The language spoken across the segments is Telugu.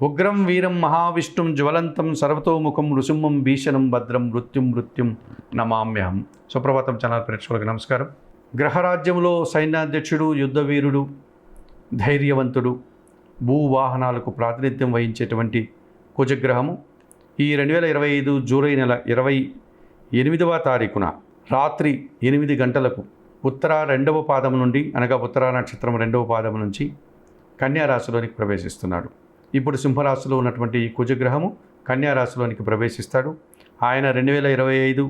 ఉగ్రం వీరం మహావిష్ణుం జ్వలంతం సర్వతోముఖం నృసింహం భీషణం భద్రం మృత్యుం నమామ్యహం. సుప్రభాతం ఛానల్ ప్రేక్షకులకు నమస్కారం. గ్రహరాజ్యంలో సైన్యాధ్యక్షుడు, యుద్ధవీరుడు, ధైర్యవంతుడు, భూవాహనాలకు ప్రాతినిధ్యం వహించేటువంటి కుజగ్రహము ఈ 2025 జూలై నెల 28వ తారీఖున రాత్రి 8 గంటలకు ఉత్తర 2వ పాదం నుండి, అనగా ఉత్తరా నక్షత్రం 2వ పాదం నుంచి కన్యారాశిలోనికి ప్రవేశిస్తున్నాడు. ఇప్పుడు సింహరాశిలో ఉన్నటువంటి ఈ కుజగ్రహము కన్యారాశిలోనికి ప్రవేశిస్తాడు. ఆయన 2025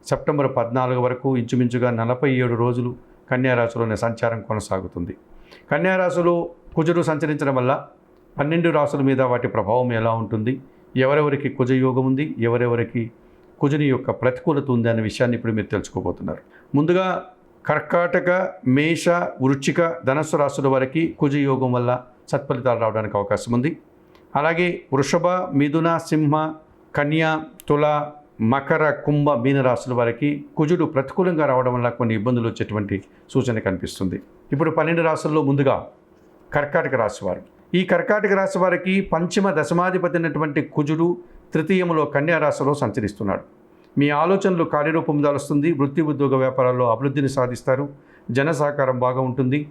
సెప్టెంబర్ 14 వరకు ఇంచుమించుగా 47 రోజులు కన్యారాశిలోని సంచారం కొనసాగుతుంది. కన్యారాశిలో కుజుడు సంచరించడం వల్ల 12 రాశుల మీద వాటి ప్రభావం ఎలా ఉంటుంది, ఎవరెవరికి కుజయోగం ఉంది, ఎవరెవరికి కుజుని యొక్క ప్రతికూలత ఉంది అనే విషయాన్ని ఇప్పుడు మీరు తెలుసుకోబోతున్నారు. ముందుగా కర్కాటక, మేష, వృశ్చిక, ధనస్సు రాశుల వారికి కుజయోగం వల్ల సత్ఫలితాలు రావడానికి అవకాశం ఉంది. అలాగే వృషభ, మిథున, సింహ, కన్య, తుల, మకర, కుంభ, మీన రాశుల వారికి కుజుడు ప్రతికూలంగా రావడం వల్ల కొన్ని ఇబ్బందులు వచ్చేటువంటి సూచన కనిపిస్తుంది. ఇప్పుడు 12 రాశుల్లో ముందుగా కర్కాటక రాశి వారు. ఈ కర్కాటక రాశి వారికి పంచమ దశమాధిపతి అయినటువంటి కుజుడు తృతీయములో కన్యా రాశిలో సంచరిస్తున్నాడు. మీ ఆలోచనలు కార్యరూపం దాలుస్తుంది. వృత్తి, ఉద్యోగ, వ్యాపారాల్లో అభివృద్ధిని సాధిస్తారు. జన సహకారం బాగా ఉంటుంది.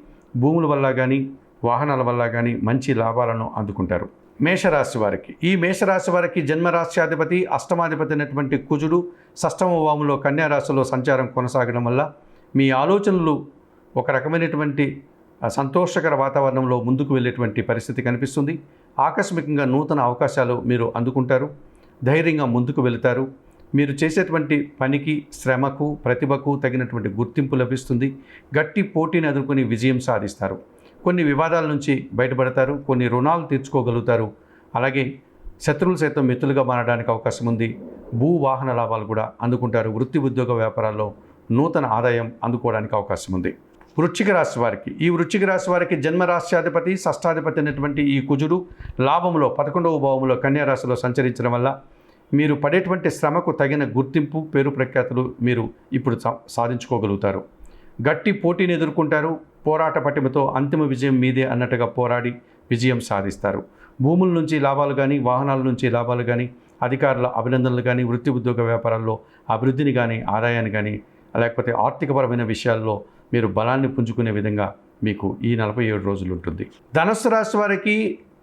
భూముల వల్ల కానీ, వాహనాల వల్ల కానీ మంచి లాభాలను అందుకుంటారు. మేషరాశి వారికి, ఈ మేషరాశి వారికి జన్మరాశ్యాధిపతి, అష్టమాధిపతి అయినటువంటి కుజుడు షష్టమ భావంలో కన్యా రాశిలో సంచారం కొనసాగడం వల్ల మీ ఆలోచనలు ఒక రకమైనటువంటి సంతోషకర వాతావరణంలో ముందుకు వెళ్ళేటువంటి పరిస్థితి కనిపిస్తుంది. ఆకస్మికంగా నూతన అవకాశాలు మీరు అందుకుంటారు. ధైర్యంగా ముందుకు వెళతారు. మీరు చేసేటువంటి పనికి, శ్రమకు, ప్రతిభకు తగినటువంటి గుర్తింపు లభిస్తుంది. గట్టి పోటీని ఎదుర్కొని విజయం సాధిస్తారు. కొన్ని వివాదాల నుంచి బయటపడతారు. కొన్ని రుణాలు తీర్చుకోగలుగుతారు. అలాగే శత్రువులు సైతం మిత్రులుగా మారడానికి అవకాశం ఉంది. భూ వాహన లాభాలు కూడా అందుకుంటారు. వృత్తి, ఉద్యోగ, వ్యాపారాల్లో నూతన ఆదాయం అందుకోవడానికి అవకాశం ఉంది. వృశ్చిక రాశి వారికి, ఈ వృశ్చిక రాశి వారికి జన్మరాశ్యాధిపతి, షష్టాధిపతి అయినటువంటి ఈ కుజుడు లాభంలో 11వ భావంలో కన్యా రాశిలో సంచరించడం వల్ల మీరు పడేటువంటి శ్రమకు తగిన గుర్తింపు, పేరు ప్రఖ్యాతులు మీరు ఇప్పుడు సాధించుకోగలుగుతారు. గట్టి పోటీని ఎదుర్కొంటారు. పోరాట పటిమతో అంతిమ విజయం మీదే అన్నట్టుగా పోరాడి విజయం సాధిస్తారు. భూముల నుంచి లాభాలు కానీ, వాహనాల నుంచి లాభాలు కానీ, అధికారుల అభినందనలు కానీ, వృత్తి, ఉద్యోగ, వ్యాపారాల్లో అభివృద్ధిని కానీ, ఆదాయాన్ని కానీ, లేకపోతే ఆర్థికపరమైన విషయాల్లో మీరు బలాన్ని పుంజుకునే విధంగా మీకు ఈ 47 రోజులు ఉంటుంది. ధనస్సు రాశి వారికి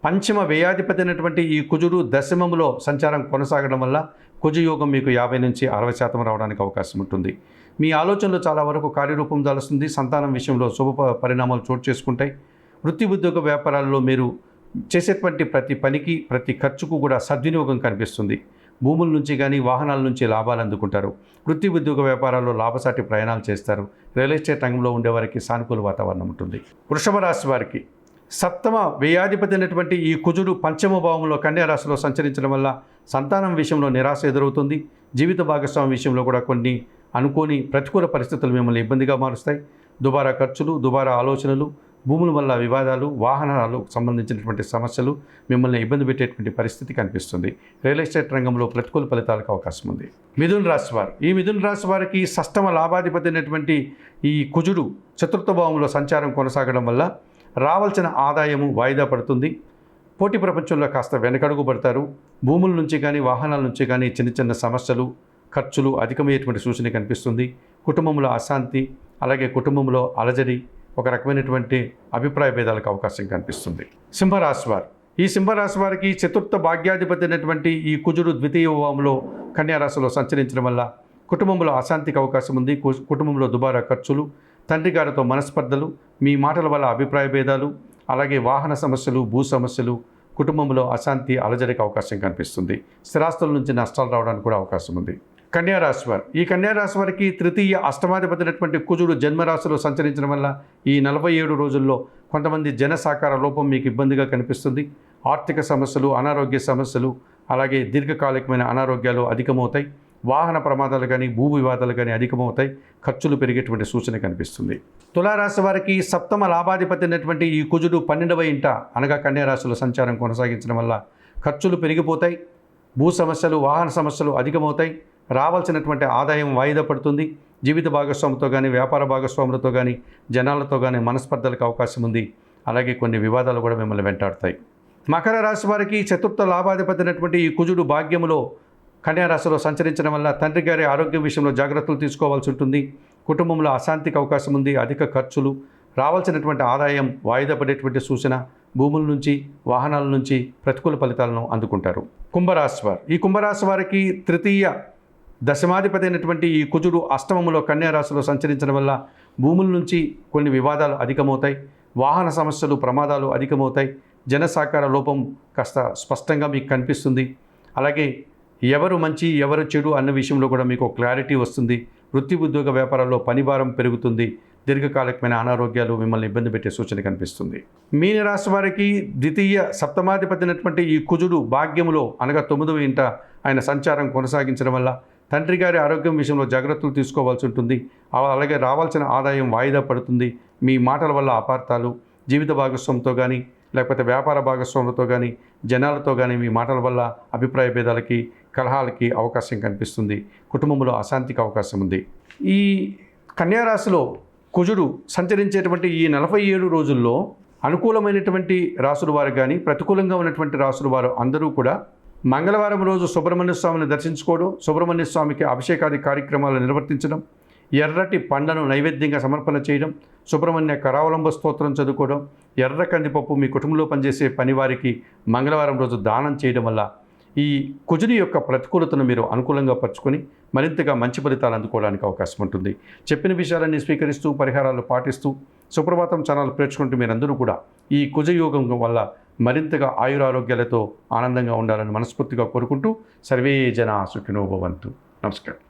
పంచమ వ్యయాధిపతి అయినటువంటి ఈ కుజుడు దశమములో సంచారం కొనసాగడం వల్ల కుజయోగం మీకు 50 నుంచి 60% రావడానికి అవకాశం ఉంటుంది. మీ ఆలోచనలు చాలా వరకు కార్యరూపం దాలుస్తుంది. సంతానం విషయంలో శుభ పరిణామాలు చోటు చేసుకుంటాయి. వృత్తి, ఉద్యోగ, వ్యాపారాల్లో మీరు చేసేటువంటి ప్రతి పనికి, ప్రతి ఖర్చుకు కూడా సద్వినియోగం కనిపిస్తుంది. భూముల నుంచి కానీ, వాహనాల నుంచి లాభాలు అందుకుంటారు. వృత్తి, ఉద్యోగ, వ్యాపారాల్లో లాభసాటి ప్రయాణాలు చేస్తారు. రియల్ ఎస్టేట్ రంగంలో ఉండేవారికి సానుకూల వాతావరణం ఉంటుంది. వృషభ రాశి వారికి సప్తమ వ్యయాధిపతి అయినటువంటి ఈ కుజుడు పంచమ భావంలో కన్యా రాశిలో సంచరించడం వల్ల సంతానం విషయంలో నిరాశ ఎదురవుతుంది. జీవిత భాగస్వామి విషయంలో కూడా కొన్ని అనుకోని ప్రతికూల పరిస్థితులు మిమ్మల్ని ఇబ్బందిగా మారుస్తాయి. దుబారా ఖర్చులు, దుబారా ఆలోచనలు, భూముల వల్ల వివాదాలు, వాహనాలకు సంబంధించినటువంటి సమస్యలు మిమ్మల్ని ఇబ్బంది పెట్టేటువంటి పరిస్థితి కనిపిస్తుంది. రియల్ ఎస్టేట్ రంగంలో ప్రతికూల ఫలితాలకు అవకాశం ఉంది. మిథున రాశి వారు, ఈ మిథున రాశి వారికి షష్టమ లాభాధిపతి అయినటువంటి ఈ కుజుడు చతుర్థ భావంలో సంచారం కొనసాగడం వల్ల రావాల్సిన ఆదాయము వాయిదా పడుతుంది. పోటీ ప్రపంచంలో కాస్త వెనకడుగు పడతారు. భూముల నుంచి కానీ, వాహనాల నుంచి కానీ చిన్న చిన్న సమస్యలు, ఖర్చులు అధికమయ్యేటువంటి సూచన కనిపిస్తుంది. కుటుంబంలో అశాంతి, అలాగే కుటుంబంలో అలజడి, ఒక రకమైనటువంటి అభిప్రాయ భేదాలకు అవకాశం కనిపిస్తుంది. సింహరాశి వారు, ఈ సింహరాశి వారికి చతుర్థ భాగ్యాధిపతి అయినటువంటి ఈ కుజుడు ద్వితీయ భావంలో కన్యారాశిలో సంచరించడం వల్ల కుటుంబంలో అశాంతికి అవకాశం ఉంది. కుటుంబంలో దుబారా ఖర్చులు, తండ్రి గారితో మనస్పర్ధలు, మీ మాటల వల్ల అభిప్రాయ భేదాలు, అలాగే వాహన సమస్యలు, భూ సమస్యలు, కుటుంబంలో అశాంతి, అలజడికి అవకాశం కనిపిస్తుంది. స్థిరాస్తుల నుంచి నష్టాలు రావడానికి కూడా అవకాశం ఉంది. కన్యారాశి వారు, ఈ కన్యారాశి వారికి తృతీయ అష్టమాధిపతి అయినటువంటి కుజుడు జన్మరాశిలో సంచరించడం వల్ల ఈ 47 రోజుల్లో కొంతమంది జన సహకార లోపం మీకు ఇబ్బందిగా కనిపిస్తుంది. ఆర్థిక సమస్యలు, అనారోగ్య సమస్యలు, అలాగే దీర్ఘకాలికమైన అనారోగ్యాలు అధికమవుతాయి. వాహన ప్రమాదాలు కానీ, భూ వివాదాలు కానీ అధికమవుతాయి. ఖర్చులు పెరిగేటువంటి సూచన కనిపిస్తుంది. తులారాశి వారికి సప్తమ లాభాధిపతి అయినటువంటి ఈ కుజుడు 12వ ఇంట, అనగా కన్యా రాశిలో సంచారం కొనసాగించడం వల్ల ఖర్చులు పెరిగిపోతాయి. భూ సమస్యలు, వాహన సమస్యలు అధికమవుతాయి. రావాల్సినటువంటి ఆదాయం వాయిదా పడుతుంది. జీవిత భాగస్వామితో కానీ, వ్యాపార భాగస్వాములతో కానీ, జనాలతో కానీ మనస్పర్ధలకు అవకాశం ఉంది. అలాగే కొన్ని వివాదాలు కూడా మిమ్మల్ని వెంటాడుతాయి. మకర రాశి వారికి చతుర్థ లాభాధిపతి అయినటువంటి ఈ కుజుడు భాగ్యములో కన్యా రాశిలో సంచరించడం వల్ల తండ్రి గారి ఆరోగ్యం విషయంలో జాగ్రత్తలు తీసుకోవాల్సి ఉంటుంది. కుటుంబంలో అశాంతికి అవకాశం ఉంది. అధిక ఖర్చులు, రావాల్సినటువంటి ఆదాయం వాయిదా పడేటువంటి సూచన, భూముల నుంచి వాహనాల నుంచి ప్రతికూల ఫలితాలను అందుకుంటారు. కుంభరాశి వారు, ఈ కుంభరాశి వారికి తృతీయ దశమాధిపతి అయినటువంటి ఈ కుజుడు అష్టమములో కన్యా రాశిలో సంచరించడం వల్ల భూముల నుంచి కొన్ని వివాదాలు అధికమవుతాయి. వాహన సమస్యలు, ప్రమాదాలు అధికమవుతాయి. జన సహకార లోపం కాస్త స్పష్టంగా మీకు కనిపిస్తుంది. అలాగే ఎవరు మంచి ఎవరు చెడు అన్న విషయంలో కూడా మీకు క్లారిటీ వస్తుంది. వృత్తి ఉద్యోగ వ్యాపారాల్లో పనిభారం పెరుగుతుంది. దీర్ఘకాలికమైన అనారోగ్యాలు మిమ్మల్ని ఇబ్బంది పెట్టే సూచన కనిపిస్తుంది. మీనరాశి వారికి ద్వితీయ సప్తమాధిపతి అయినటువంటి ఈ కుజుడు భాగ్యములో అనగా 9వ ఇంట ఆయన సంచారం కొనసాగించడం వల్ల తండ్రి గారి ఆరోగ్యం విషయంలో జాగ్రత్తలు తీసుకోవాల్సి ఉంటుంది. అలాగే రావాల్సిన ఆదాయం వాయిదా పడుతుంది. మీ మాటల వల్ల అపార్థాలు, జీవిత భాగస్వామితో కానీ లేకపోతే వ్యాపార భాగస్వాములతో కానీ జనాలతో కానీ మీ మాటల వల్ల అభిప్రాయ భేదాలకి, కలహాలకి అవకాశం కనిపిస్తుంది. కుటుంబంలో అశాంతికి అవకాశం ఉంది. ఈ కన్యా రాశిలో కుజుడు సంచరించేటువంటి ఈ 47 రోజుల్లో అనుకూలమైనటువంటి రాసుల వారు కానీ ప్రతికూలంగా ఉన్నటువంటి రాసుల వారు అందరూ కూడా మంగళవారం రోజు సుబ్రహ్మణ్య స్వామిని దర్శించుకోవడం, సుబ్రహ్మణ్య స్వామికి అభిషేకాది కార్యక్రమాలు నిర్వర్తించడం, ఎర్రటి పండ్లను నైవేద్యంగా సమర్పణ చేయడం, సుబ్రహ్మణ్య కరావలంబ స్తోత్రం చదువుకోవడం, ఎర్ర కందిపప్పు మీ కుటుంబంలో పనిచేసే పనివారికి మంగళవారం రోజు దానం చేయడం వల్ల ఈ కుజుని యొక్క ప్రతికూలతను మీరు అనుకూలంగా పరుచుకొని మరింతగా మంచి ఫలితాలు అందుకోవడానికి అవకాశం ఉంటుంది. చెప్పిన విషయాలన్నీ స్వీకరిస్తూ పరిహారాలు పాటిస్తూ సుప్రభాతం ఛానల్ ప్రేక్షకుంటూ మీరందరూ కూడా ఈ కుజయోగం వల్ల మరింతగా ఆయురారోగ్యాలతో ఆనందంగా ఉండాలని మనస్ఫూర్తిగా కోరుకుంటూ సర్వే జనా సుఖినో భవంతు. నమస్కారం.